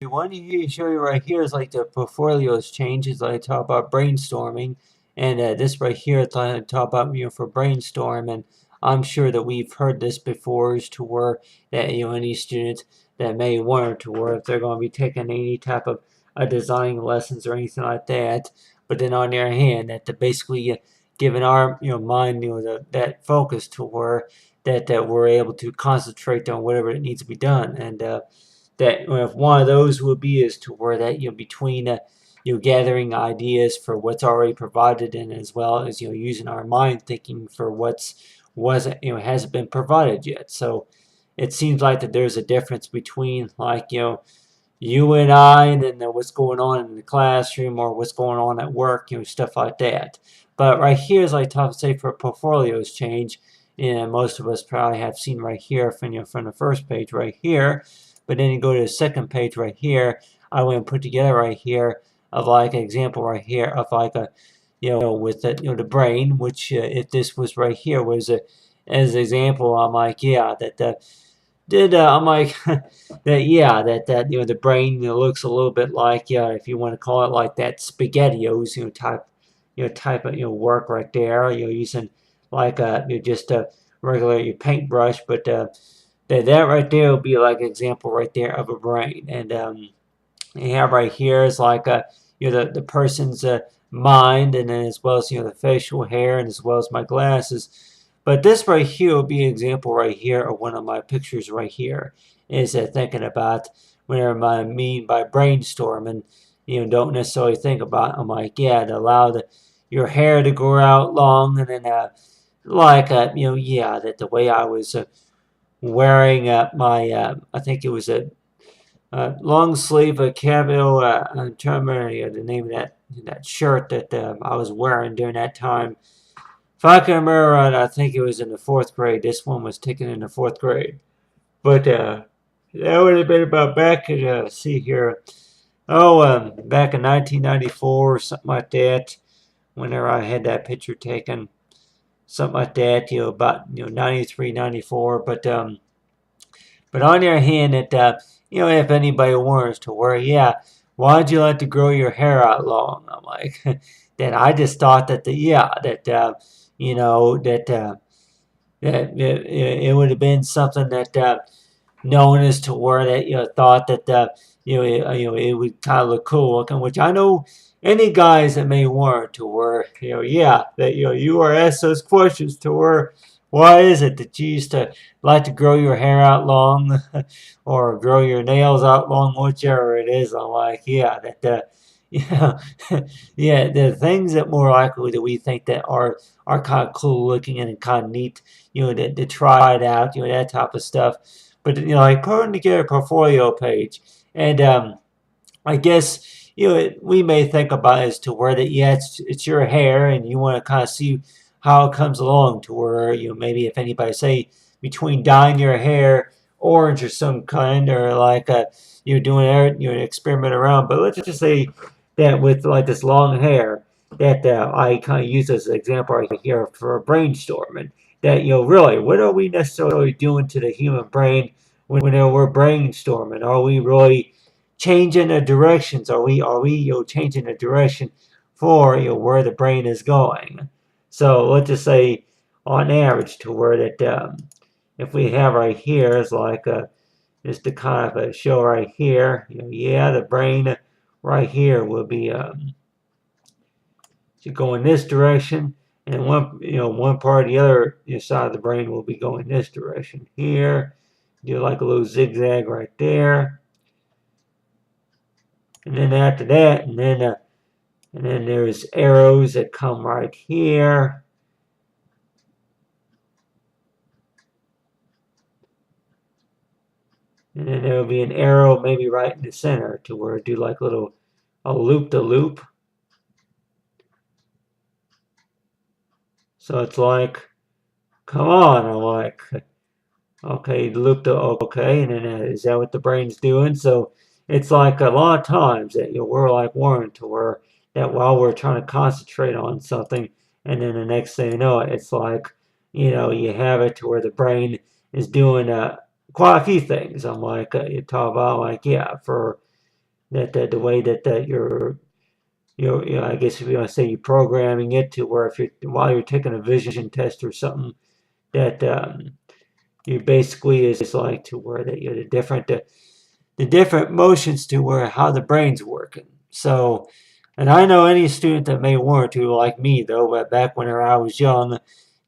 One you show you right here is like the portfolios changes. I talk about brainstorming, and this right here I talk about for brainstorm. And I'm sure that we've heard this before, is to where that any students that may want to where if they're going to be taking any type of designing lessons or anything like that, but then on the other hand that basically giving our mind that focus to where that we're able to concentrate on whatever it needs to be done. And that if one of those would be is to where that between gathering ideas for what's already provided, and as well as using our mind thinking for what's wasn't hasn't been provided yet. So it seems like that there's a difference between like you and I, and then what's going on in the classroom or what's going on at work, stuff like that. But right here is like top say for portfolios change, and most of us probably have seen right here from the first page right here. But then you go to the second page right here, I went and put together right here of like an example right here of like a with the the brain, which if this was right here was a as an example, I'm like yeah that did I'm like that yeah that the brain looks a little bit like yeah if you want to call it like that spaghettios type of work right there using like just a regular paintbrush, but that right there will be like an example right there of a brain. And you have right here is like the person's mind, and then as well as the facial hair, and as well as my glasses. But this right here will be an example right here of one of my pictures right here. Is thinking about whenever I mean by brainstorm, and don't necessarily think about. I'm like yeah, to allow your hair to grow out long, and then like yeah that the way I was wearing my I think it was a long sleeve camo. I'm trying to remember the name of that shirt that I was wearing during that time. If I can remember right, I think it was in the fourth grade. This one was taken in the fourth grade. But that would have been about back in, see here, oh, back in 1994 or something like that, whenever I had that picture taken. Something like that, about 93, 94. But on the other hand, that if anybody wants to worry, yeah, why'd you like to grow your hair out long? I'm like, that I just thought that that that it would have been something that known as to where that thought that it would kind of look cool looking, which I know any guys that may want to where yeah that you are asked those questions to where why is it that you used to like to grow your hair out long or grow your nails out long, whichever it is. I'm like yeah that yeah yeah the things that more likely that we think that are kind of cool looking and kind of neat to try it out that type of stuff. But like putting together a portfolio page, and I guess we may think about it as to where that yeah it's your hair, and you want to kind of see how it comes along to where maybe if anybody say between dyeing your hair orange or some kind, or like doing an experiment around. But let's just say that with like this long hair that I kind of use as an example right here for brainstorming, that really what are we necessarily doing to the human brain when we're brainstorming? Are we really changing the directions? Are we changing the direction for where the brain is going? So let's just say on average to where that if we have right here is like just to kind of show right here, yeah, the brain right here will be should go in this direction, and one part of the other side of the brain will be going this direction here. Do like a little zigzag right there, and then after that, and then there's arrows that come right here. And then there will be an arrow maybe right in the center to where it do like a loop to loop. So it's like, come on, I'm like, okay, loop to okay, and then is that what the brain's doing? So it's like a lot of times that we're like warned to where that while we're trying to concentrate on something, and then the next thing you know, it's like you have it to where the brain is doing quite a few things. I'm like you talk about like yeah for that the way that I guess if you want to say you're programming it to where if you're while you're taking a vision test or something that you basically is like to where that the different motions to where how the brain's working. So, and I know any student that may want to, like me though, but back when I was young,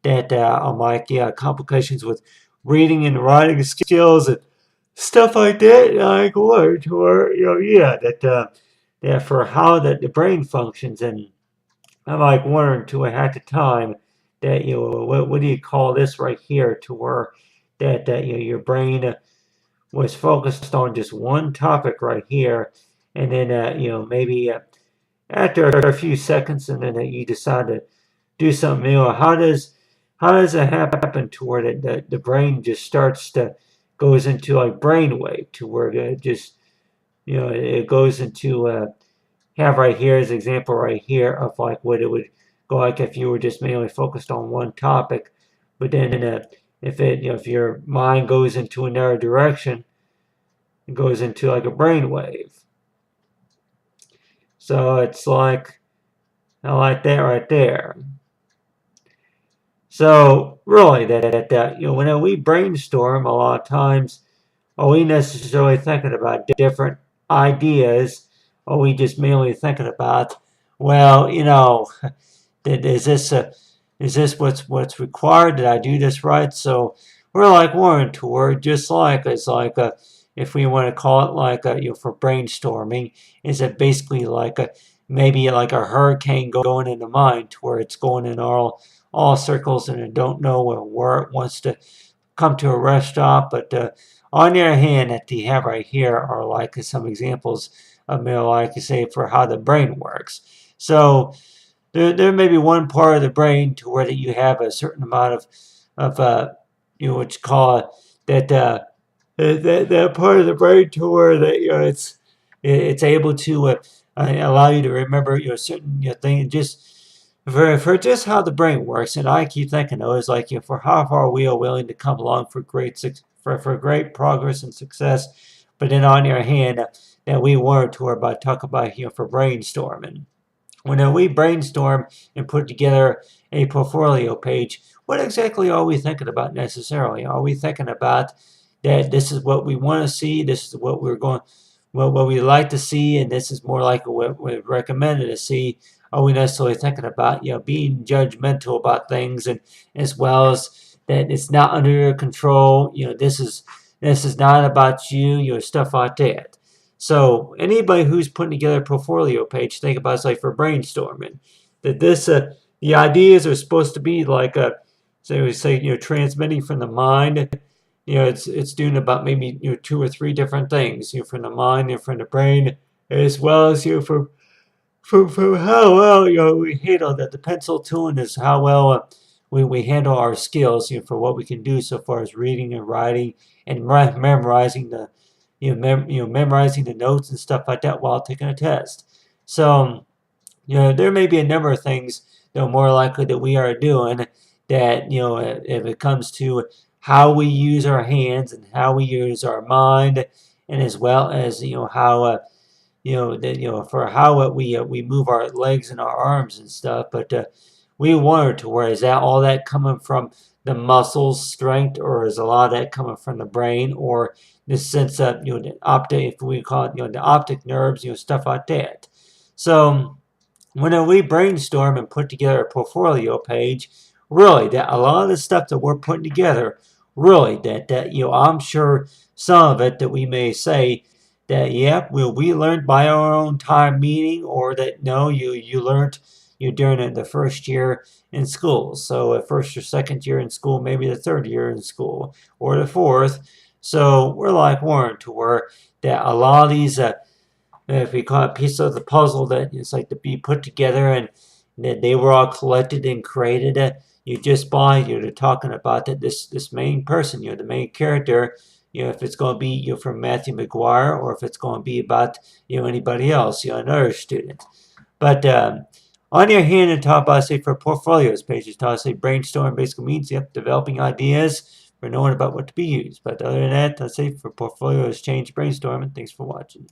that I'm like, yeah, complications with reading and writing skills and stuff like that. Like, or yeah, that for how the brain functions, and I'm like wondering to at the time that what do you call this right here to where that your brain was focused on just one topic right here, and then maybe after a few seconds, and then you decide to do something new. How does it happen to where the brain just starts to goes into like brainwave to where it just it goes into have right here as an example right here of like what it would go like if you were just mainly focused on one topic, but then if your mind goes into another direction, it goes into like a brainwave. So it's like I like that right there. So really, that when we brainstorm, a lot of times, are we necessarily thinking about different ideas? Or are we just mainly thinking about, well, is this what's required? Did I do this right? So we're like one toward just like it's like a if we want to call it like a for brainstorming, is it basically like a maybe like a hurricane going in the mind to where it's going in all circles and it don't know where it wants to come to a rest stop. But on your hand that you have right here are like some examples of like you say for how the brain works. So there may be one part of the brain to where that you have a certain amount of what you call that that part of the brain to where that it's able to allow you to remember certain thing just for just how the brain works. And I keep thinking though is like for how far we are willing to come along for for great progress and success, but then on your hand that we were to about talk about for brainstorming. When we brainstorm and put together a portfolio page, what exactly are we thinking about necessarily? Are we thinking about that this is what we want to see, this is what we're going, what we like to see, and this is more like what we're recommended to see? Are we necessarily thinking about being judgmental about things, and as well as that it's not under your control? This is not about you, stuff like that. So anybody who's putting together a portfolio page, think about it like for brainstorming. That the ideas are supposed to be like so we say transmitting from the mind. It's doing about maybe two or three different things. From the mind and from the brain, as well as from how well we handle that. The pencil tune is how well we handle our skills for what we can do so far as reading and writing and memorizing memorizing the notes and stuff like that while taking a test. So there may be a number of things that are more likely that we are doing that if it comes to how we use our hands and how we use our mind, and as well as how for how we move our legs and our arms and stuff. But we wonder to where is that all that coming from the muscles strength, or is a lot of that coming from the brain, or the sense of the optic, if we call it the optic nerves, stuff like that. So when we brainstorm and put together a portfolio page, really that a lot of the stuff that we're putting together, really that I'm sure some of it that we may say that yep, we learned by our own time meeting, or that no, you learned during the first year in school. So first or second year in school, maybe the third year in school, or the fourth. So we're like Warren to where that a lot of these if we call it pieces of the puzzle that it's like to be put together, and that they were all collected and created. You just by you're talking about that this main person, the main character. If it's going to be from Matthew McGuire, or if it's going to be about anybody else, another student. But on your hand and top, I say for portfolios pages, I say brainstorm basically means developing ideas for knowing about what to be used. But other than that, I say for portfolios, change brainstorming. Thanks for watching.